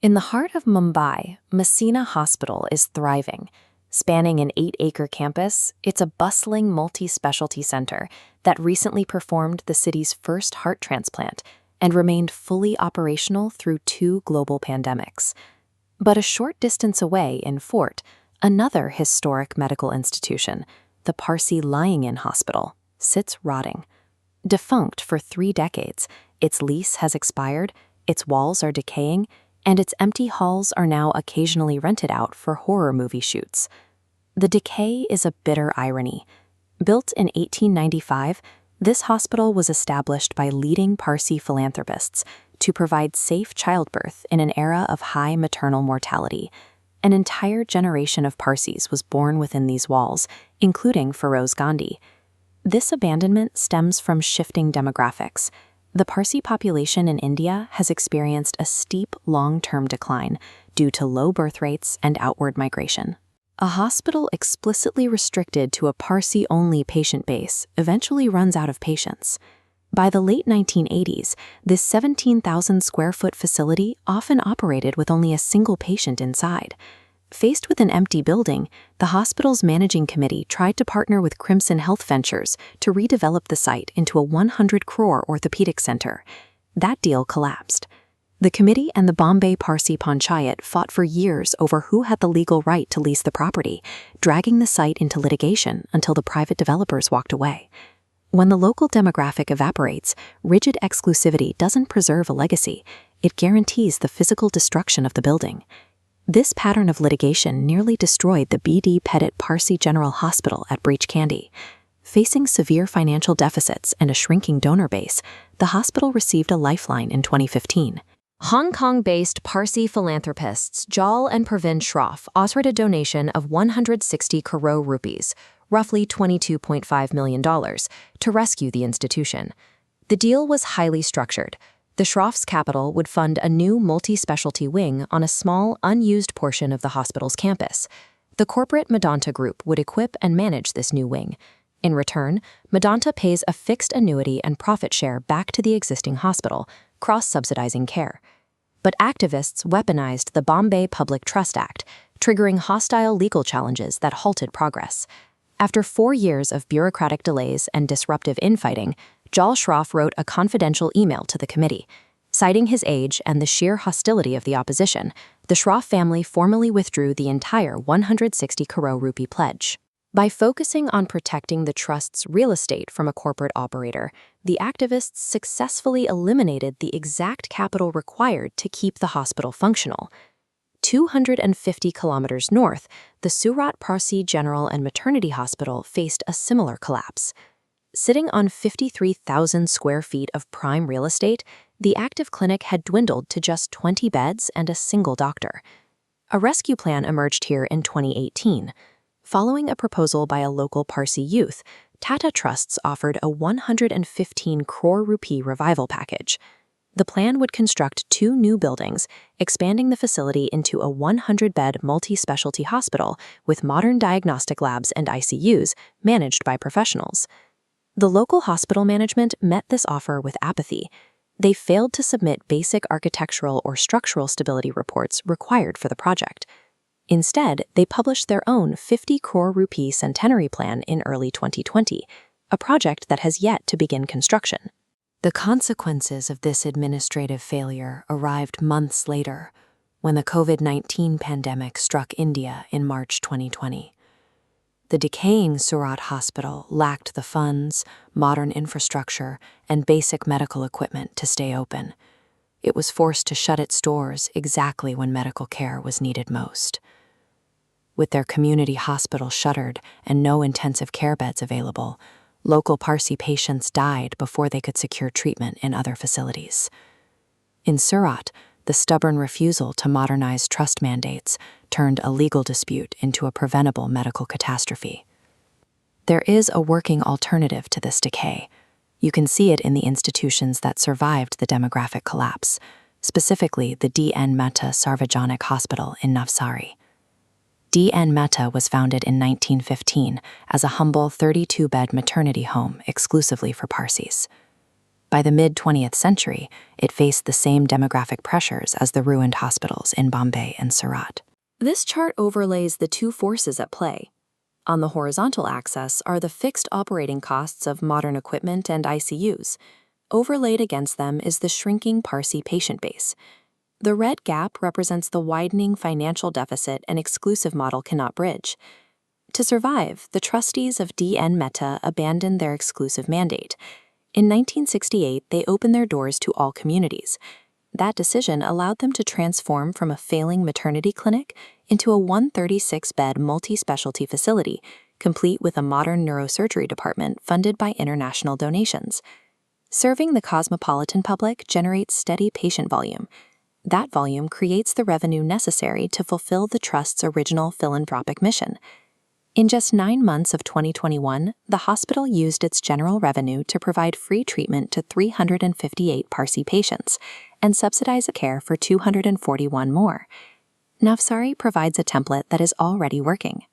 In the heart of Mumbai, Messina Hospital is thriving. Spanning an 8-acre campus, it's a bustling multi-specialty center that recently performed the city's first heart transplant and remained fully operational through 2 global pandemics. But a short distance away in Fort, another historic medical institution, the Parsi Lying-in Hospital, sits rotting. Defunct for 3 decades, its lease has expired, its walls are decaying, and its empty halls are now occasionally rented out for horror movie shoots. The decay is a bitter irony. Built in 1895, this hospital was established by leading Parsi philanthropists to provide safe childbirth in an era of high maternal mortality. An entire generation of Parsis was born within these walls, including Feroz Gandhi. This abandonment stems from shifting demographics. The Parsi population in India has experienced a steep long-term decline due to low birth rates and outward migration. A hospital explicitly restricted to a Parsi-only patient base eventually runs out of patients. By the late 1980s, this 17,000-square-foot facility often operated with only a single patient inside. Faced with an empty building, the hospital's managing committee tried to partner with Crimson Health Ventures to redevelop the site into a 100-crore orthopedic center. That deal collapsed. The committee and the Bombay Parsi Panchayat fought for years over who had the legal right to lease the property, dragging the site into litigation until the private developers walked away. When the local demographic evaporates, rigid exclusivity doesn't preserve a legacy, it guarantees the physical destruction of the building. This pattern of litigation nearly destroyed the B.D.Petit Parsi General Hospital at Breach Candy. Facing severe financial deficits and a shrinking donor base, the hospital received a lifeline in 2015. Hong Kong-based Parsi philanthropists Jal and Pravin Shroff offered a donation of 160 crore rupees, roughly $22.5 million, to rescue the institution. The deal was highly structured. The Shroff's capital would fund a new multi-specialty wing on a small, unused portion of the hospital's campus. The corporate Medanta Group would equip and manage this new wing. In return, Medanta pays a fixed annuity and profit share back to the existing hospital, cross-subsidizing care. But activists weaponized the Bombay Public Trust Act, triggering hostile legal challenges that halted progress. After 4 years of bureaucratic delays and disruptive infighting, Jal Shroff wrote a confidential email to the committee. Citing his age and the sheer hostility of the opposition, the Shroff family formally withdrew the entire 160 crore rupee pledge. By focusing on protecting the trust's real estate from a corporate operator, the activists successfully eliminated the exact capital required to keep the hospital functional. 250 kilometers north, the Surat Parsi General and Maternity Hospital faced a similar collapse. Sitting on 53,000 square feet of prime real estate, the active clinic had dwindled to just 20 beds and a single doctor. A rescue plan emerged here in 2018. Following a proposal by a local Parsi youth, Tata Trusts offered a 115 crore rupee revival package. The plan would construct 2 new buildings, expanding the facility into a 100-bed multi-specialty hospital with modern diagnostic labs and ICUs managed by professionals. The local hospital management met this offer with apathy. They failed to submit basic architectural or structural stability reports required for the project. Instead, they published their own 50 crore rupee centenary plan in early 2020, a project that has yet to begin construction. The consequences of this administrative failure arrived months later, when the COVID-19 pandemic struck India in March 2020. The decaying Surat hospital lacked the funds, modern infrastructure, and basic medical equipment to stay open. It was forced to shut its doors exactly when medical care was needed most. With their community hospital shuttered and no intensive care beds available, local Parsi patients died before they could secure treatment in other facilities. In Surat, the stubborn refusal to modernize trust mandates turned a legal dispute into a preventable medical catastrophe. There is a working alternative to this decay. You can see it in the institutions that survived the demographic collapse, specifically the D.N.Mehta Sarvajanic Hospital in Navsari. D.N.Mehta was founded in 1915 as a humble 32-bed maternity home exclusively for Parsis. By the mid-20th century, it faced the same demographic pressures as the ruined hospitals in Bombay and Surat. This chart overlays the two forces at play. On the horizontal axis are the fixed operating costs of modern equipment and ICUs. Overlaid against them is the shrinking Parsi patient base. The red gap represents the widening financial deficit an exclusive model cannot bridge. To survive, the trustees of D.N.Mehta abandoned their exclusive mandate. In 1968, they opened their doors to all communities. That decision allowed them to transform from a failing maternity clinic into a 136-bed multi-specialty facility, complete with a modern neurosurgery department funded by international donations. Serving the cosmopolitan public generates steady patient volume. That volume creates the revenue necessary to fulfill the Trust's original philanthropic mission. In just 9 months of 2021, the hospital used its general revenue to provide free treatment to 358 Parsi patients and subsidize care for 241 more. Navsari provides a template that is already working.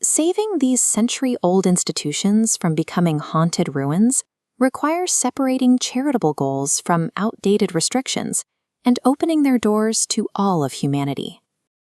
Saving these century-old institutions from becoming haunted ruins requires separating charitable goals from outdated restrictions and opening their doors to all of humanity.